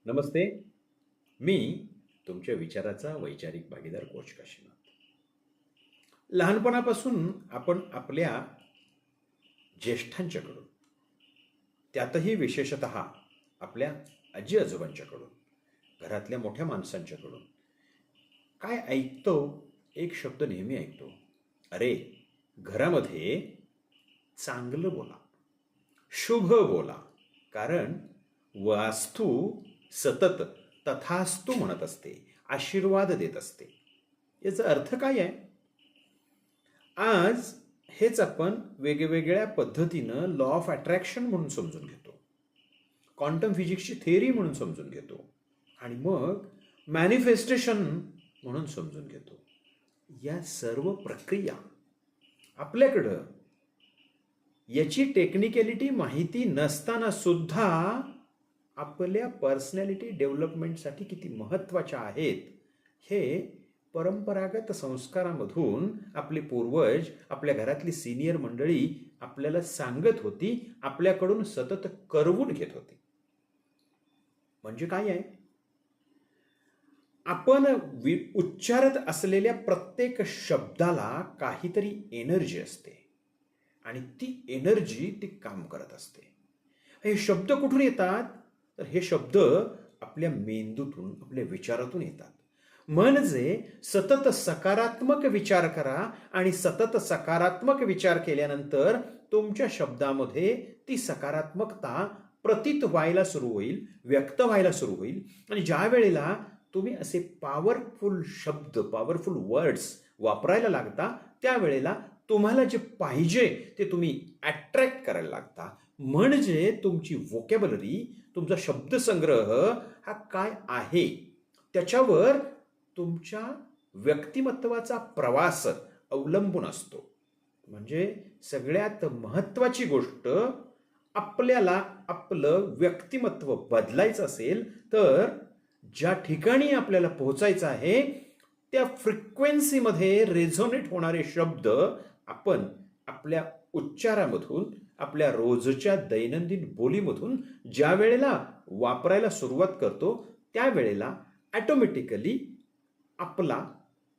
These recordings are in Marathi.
नमस्ते. मी तुमच्या विचाराचा वैचारिक भागीदार कोच काशीनाथ. लहानपणापासून आपण आपल्या ज्येष्ठांच्याकडून, त्यातही विशेषतः आपल्या आजी आजोबांच्याकडून, घरातल्या मोठ्या माणसांच्याकडून काय ऐकतो? एक शब्द नेहमी ऐकतो, अरे घरामध्ये चांगलं बोला, शुभ बोला. कारण वास्तू सतत तथास्तु म्हणत असते, आशीर्वाद देत असते. याचा अर्थ काय आहे? आज हेच आपण वेगवेगळ्या पद्धतीनं लॉ ऑफ अट्रॅक्शन म्हणून समजून घेतो, क्वांटम फिजिक्सची थेअरी म्हणून समजून घेतो आणि मग मॅनिफेस्टेशन म्हणून समजून घेतो. या सर्व प्रक्रिया आपल्याकडं याची टेक्निकॅलिटी माहिती नसताना सुद्धा आपल्या पर्सनॅलिटी डेव्हलपमेंटसाठी किती महत्त्वाच्या आहेत हे परंपरागत संस्कारामधून आपले पूर्वज, आपल्या घरातली सिनियर मंडळी आपल्याला सांगत होती, आपल्याकडून सतत करवून घेत होती. म्हणजे काय आहे? आपण उच्चारत असलेल्या प्रत्येक शब्दाला काहीतरी एनर्जी असते आणि ती एनर्जी ती काम करत असते. हे शब्द कुठून येतात? तर हे शब्द आपल्या मेंदूतून, आपल्या विचारातून येतात. म्हणजे सतत सकारात्मक विचार करा आणि सतत सकारात्मक विचार केल्यानंतर तुमच्या शब्दामध्ये ती सकारात्मकता प्रतीत व्हायला सुरू होईल, व्यक्त व्हायला सुरू होईल. आणि ज्या वेळेला तुम्ही असे पॉवरफुल शब्द, पॉवरफुल वर्ड्स वापरायला लागता, त्यावेळेला तुम्हाला जे पाहिजे ते तुम्ही अट्रॅक्ट करायला लागता. म्हणजे तुमची व्होकॅब्युलरी, तुमचा शब्दसंग्रह हा काय आहे त्याच्यावर तुमच्या व्यक्तिमत्वाचा प्रवास अवलंबून असतो. म्हणजे सगळ्यात महत्त्वाची गोष्ट, आपल्याला आपलं व्यक्तिमत्व बदलायचं असेल तर ज्या ठिकाणी आपल्याला पोहोचायचं आहे त्या फ्रिक्वेन्सीमध्ये रेझोनेट होणारे शब्द आपण आपल्या उच्चारामधून, आपल्या रोजच्या दैनंदिन बोलीमधून ज्या वेळेला वापरायला सुरुवात करतो त्यावेळेला ऑटोमॅटिकली आपला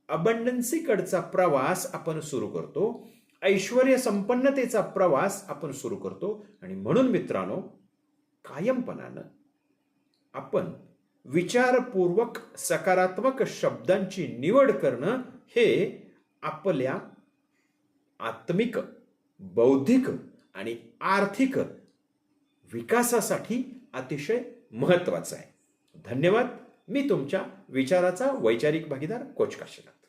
अबंडन्सीकडचा प्रवास आपण सुरू करतो, ऐश्वर्य संपन्नतेचा प्रवास आपण सुरू करतो. आणि म्हणून मित्रांनो, कायमपणानं आपण विचारपूर्वक सकारात्मक शब्दांची निवड करणं हे आपल्या आत्मिक, बौद्धिक आणि आर्थिक विकासासाठी अतिशय महत्त्वाचं आहे. धन्यवाद. मी तुमच्या विचाराचा वैचारिक भागीदार कोच काशीनाथ.